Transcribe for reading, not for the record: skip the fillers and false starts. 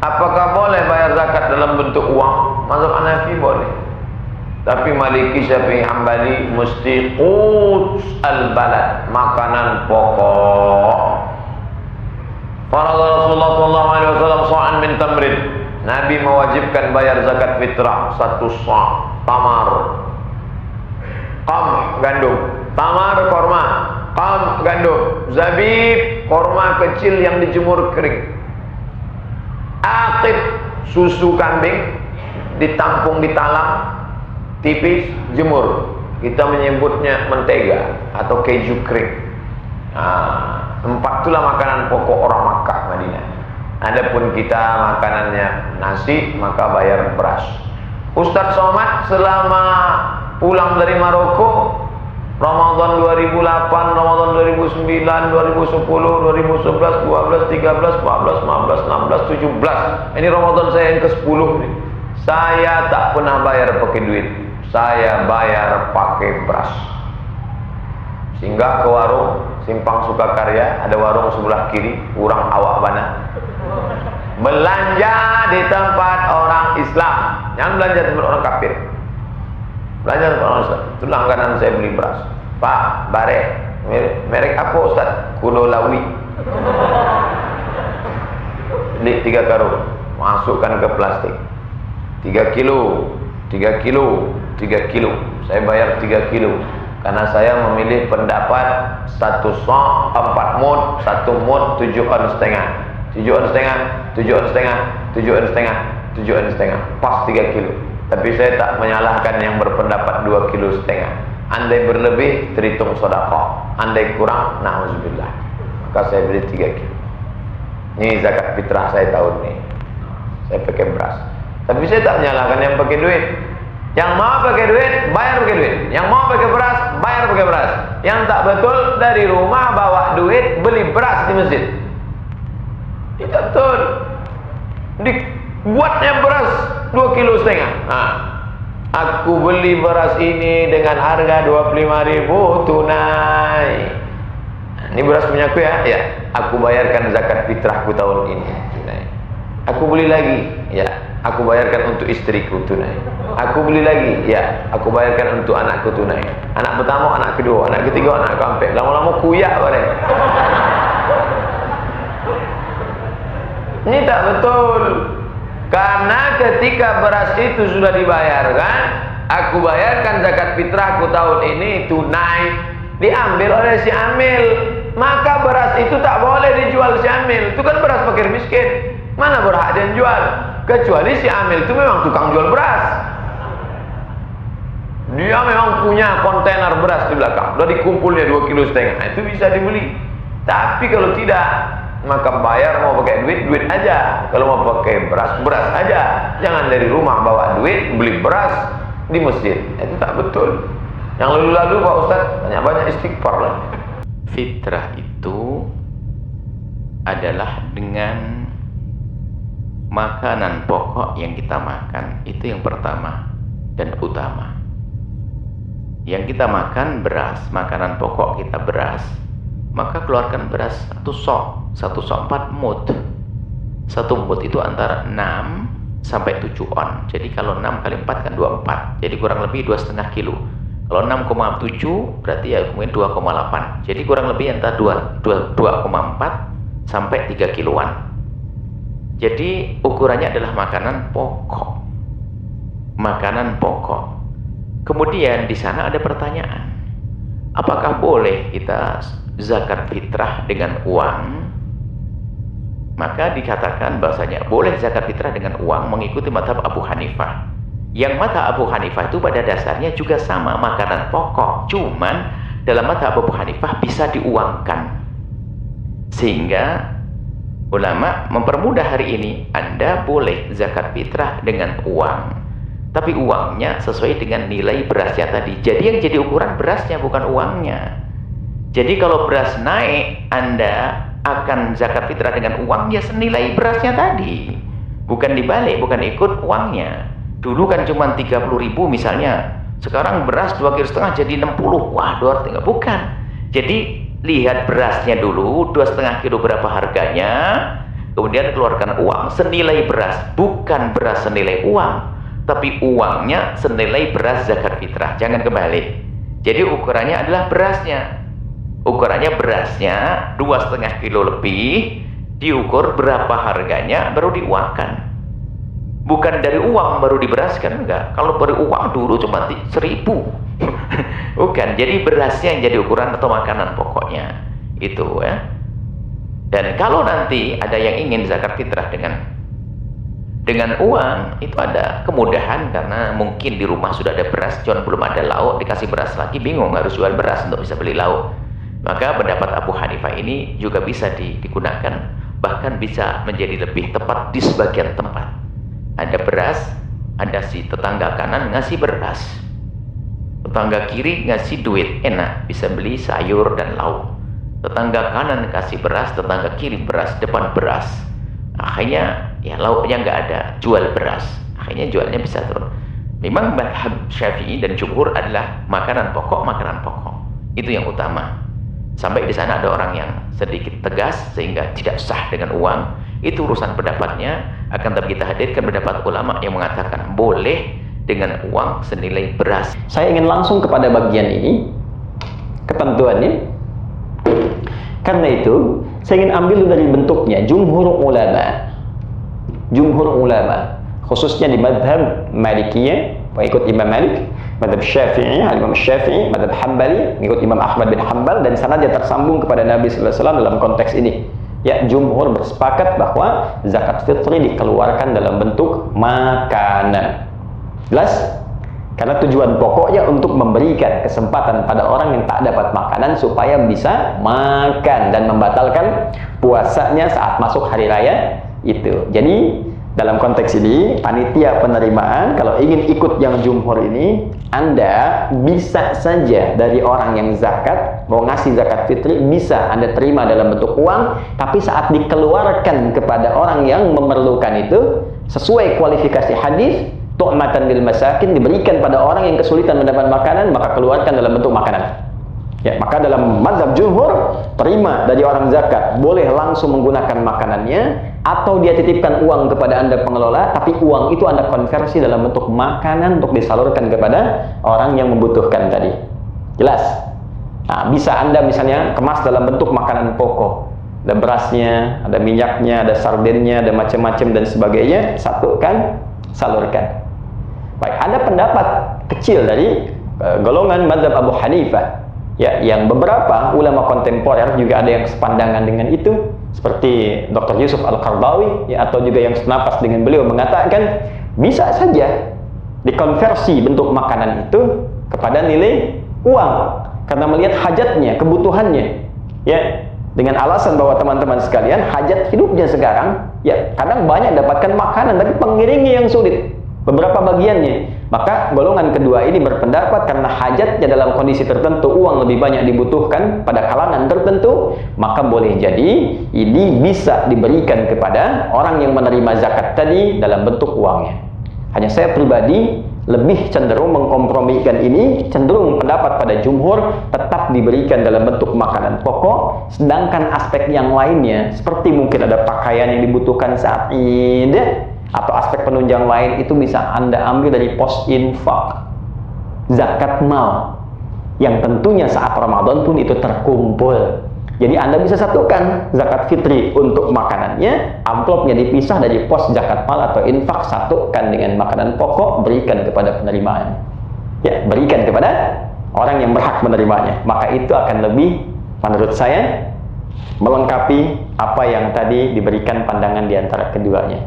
Apakah boleh bayar zakat dalam bentuk uang? Mazhab Hanafi boleh. Tapi Maliki, Syafi'i, Hambali mesti quts al-balad, makanan pokok. Faradha Rasulullah sallallahu alaihi wasallam sa'an min tamrin. Nabi mewajibkan bayar zakat fitrah 1 sa' tamar. Qam gandum, tamar korma, qam gandum, zabib korma kecil yang dijemur kering. Aqib susu kambing ditampung di talam tipis, jemur. Kita menyebutnya mentega atau keju kering. 4 itulah makanan pokok orang Makkah, Madinah. Adapun kita makanannya nasi, maka bayar beras. Ustadz Somad selama pulang dari Maroko, Ramadan 2008, Ramadan 2009, 2010, 2011, 12, 13, 14, 15, 16, 17. Ini Ramadan saya yang ke-10 nih. Saya tak pernah bayar pakai duit. Saya bayar pakai beras. Singgah ke warung Simpang Sukakarya, ada warung sebelah kiri, kurang awak bana. Belanja di tempat orang Islam, jangan belanja di tempat orang kafir. Belanja di tempat orang Islam. Itu langganan saya beli beras. Pak, bare, merek apa Ustaz? Kulolawi. Beli 3 karung, masukkan ke plastik. 3 kilo, 3 kilo, 3 kilo. Saya bayar 3 kilo. Karena saya memilih pendapat 1 sa' 4 mud, 1 mud 7 on setengah. 7 on setengah, 7 on setengah, 7 on setengah, 7 on setengah, pas 3 kilo. Tapi saya tak menyalahkan yang berpendapat 2 kilo setengah. Andai berlebih, terhitung sedekah. Andai kurang, na'udzubillah, maka saya beli 3 kilo. Ini zakat fitrah saya tahun ini. Saya pakai beras. Tapi saya tak menyalahkan yang pakai duit. Yang mau pakai duit, bayar pakai duit. Yang mau pakai beras, bayar pakai beras. Yang tak betul, dari rumah bawa duit, beli beras di masjid. Tidak betul. Dibuatnya beras 2 kilo setengah. Aku beli beras ini dengan harga 25.000 tunai. Ini beras punya aku ya? Ya. Aku bayarkan zakat fitrahku tahun ini tunai. Aku beli lagi, ya. Aku bayarkan untuk istriku tunai. Aku beli lagi, ya. Aku bayarkan untuk anakku tunai. Anak pertama, anak kedua, anak ketiga, anak keempat. Lama-lama kuyak bareng. Ini tak betul. Karena ketika beras itu sudah dibayarkan, aku bayarkan zakat fitrahku tahun ini tunai, diambil oleh si amil, maka beras itu tak boleh dijual si amil. Itu kan beras fakir miskin. Mana berhak dia jual? Kecuali si amil itu memang tukang jual beras. Dia memang punya kontainer beras di belakang. Sudah dikumpulnya 2 kilo setengah. Nah, itu bisa dibeli. Tapi kalau tidak, maka bayar mau pakai duit, duit aja. Kalau mau pakai beras, beras aja. Jangan dari rumah bawa duit, beli beras di masjid. Itu tak betul. Yang lalu-lalu Pak Ustaz, banyak-banyak istighfar lah. Fitrah itu adalah dengan makanan pokok yang kita makan. Itu yang pertama dan utama. Yang kita makan beras, makanan pokok kita beras, maka keluarkan beras 1 sok, 1 sok 4 mud. 1 mud itu antara 6 sampai 7 on. Jadi kalau 6 kali 4 kan 24. Jadi kurang lebih 2,5 kilo. Kalau 6,7 berarti ya mungkin 2,8. Jadi kurang lebih antara 2,4 sampai 3 kiloan. Jadi ukurannya adalah makanan pokok. Makanan pokok. Kemudian di sana ada pertanyaan. Apakah boleh kita zakat fitrah dengan uang? Maka dikatakan bahasanya boleh zakat fitrah dengan uang mengikuti mazhab Abu Hanifah. Yang mazhab Abu Hanifah itu pada dasarnya juga sama, makanan pokok. Cuman dalam mazhab Abu Hanifah bisa diuangkan. Sehingga ulama mempermudah hari ini, Anda boleh zakat fitrah dengan uang, tapi uangnya sesuai dengan nilai berasnya tadi. Jadi yang jadi ukuran berasnya, bukan uangnya. Jadi kalau beras naik, Anda akan zakat fitrah dengan uangnya senilai berasnya tadi, bukan dibalik, bukan ikut uangnya. Dulu kan cuma 30.000 misalnya, sekarang beras 2,5 kilo jadi 60. Wah, 2,5, bukan. Jadi lihat berasnya dulu, 2,5 kilo berapa harganya, kemudian keluarkan uang senilai beras, bukan beras senilai uang, tapi uangnya senilai beras zakat fitrah. Jangan kebalik. Jadi ukurannya adalah berasnya. Ukurannya berasnya 2,5 kilo lebih, diukur berapa harganya baru diuangkan. Bukan dari uang baru diberaskan, enggak. Kalau dari uang dulu cuma 1.000. Bukan. Jadi berasnya yang jadi ukuran atau makanan pokoknya. Itu ya. Dan kalau nanti ada yang ingin zakat fitrah dengan uang, itu ada kemudahan karena mungkin di rumah sudah ada beras, cuma belum ada lauk, dikasih beras lagi, bingung harus jual beras untuk bisa beli lauk. Maka pendapat Abu Hanifah ini juga bisa digunakan, bahkan bisa menjadi lebih tepat di sebagian tempat. Ada beras, ada si tetangga kanan ngasih beras, tetangga kiri ngasih duit, enak, bisa beli sayur dan lauk. Tetangga kanan kasih beras, tetangga kiri beras, depan beras. Akhirnya ya lauknya nggak ada, jual beras. Akhirnya jualnya bisa turun. Memang mazhab Syafi'i dan jumhur adalah makanan pokok. Itu yang utama. Sampai di sana ada orang yang sedikit tegas sehingga tidak sah dengan uang. Itu urusan pendapatnya. Akan tapi kita hadirkan pendapat ulama yang mengatakan boleh dengan uang senilai beras. Saya ingin langsung kepada bagian ini, ketentuannya. Karena itu saya ingin ambil dari bentuknya. Jumhur ulama khususnya di mazhab Malikiyah, pengikut Imam Malik, mazhab Syafi'i, Imam Syafi'i, mazhab Hambali, pengikut Imam Ahmad bin Hanbal, dan sanadnya tersambung kepada Nabi sallallahu alaihi wasallam dalam konteks ini. Ya, jumhur bersepakat bahwa zakat fitri dikeluarkan dalam bentuk makanan. Jelas? Karena tujuan pokoknya untuk memberikan kesempatan pada orang yang tak dapat makanan supaya bisa makan dan membatalkan puasanya saat masuk hari raya itu. Jadi dalam konteks ini panitia penerimaan kalau ingin ikut yang jumhur ini, Anda bisa saja dari orang yang zakat mau ngasih zakat fitri, bisa Anda terima dalam bentuk uang, tapi saat dikeluarkan kepada orang yang memerlukan itu sesuai kualifikasi hadis, tu'matan lil masakin, diberikan pada orang yang kesulitan mendapat makanan, maka keluarkan dalam bentuk makanan. Ya, maka dalam mazhab jumhur, terima dari orang zakat, boleh langsung menggunakan makanannya, atau dia titipkan uang kepada Anda pengelola, tapi uang itu Anda konversi dalam bentuk makanan untuk disalurkan kepada orang yang membutuhkan tadi. Jelas? Nah, bisa Anda misalnya kemas dalam bentuk makanan pokok. Ada berasnya, ada minyaknya, ada sardennya, ada macam-macam dan sebagainya, satukan, salurkan. Baik, ada pendapat kecil dari golongan mazhab Abu Hanifah, ya, yang beberapa ulama kontemporer juga ada yang sepandangan dengan itu, seperti Dr. Yusuf Al-Qardawi, ya, atau juga yang senapas dengan beliau mengatakan bisa saja dikonversi bentuk makanan itu kepada nilai uang karena melihat hajatnya, kebutuhannya, ya, dengan alasan bahwa teman-teman sekalian hajat hidupnya sekarang, ya, kadang banyak dapatkan makanan tapi pengiringnya yang sulit, beberapa bagiannya. Maka golongan kedua ini berpendapat karena hajatnya dalam kondisi tertentu, uang lebih banyak dibutuhkan pada kalangan tertentu, maka boleh jadi ini bisa diberikan kepada orang yang menerima zakat tadi dalam bentuk uangnya. Hanya saya pribadi lebih cenderung mengkompromikan ini, cenderung pendapat pada jumhur tetap diberikan dalam bentuk makanan pokok, sedangkan aspek yang lainnya seperti mungkin ada pakaian yang dibutuhkan saat Id atau aspek penunjang lain itu bisa Anda ambil dari pos infak, zakat mal, yang tentunya saat Ramadan pun itu terkumpul. Jadi Anda bisa satukan zakat fitri untuk makanannya, amplopnya dipisah dari pos zakat mal atau infak, satukan dengan makanan pokok, berikan kepada penerimaan. Ya, berikan kepada orang yang berhak menerimanya. Maka itu akan lebih, menurut saya, melengkapi apa yang tadi diberikan pandangan di antara keduanya.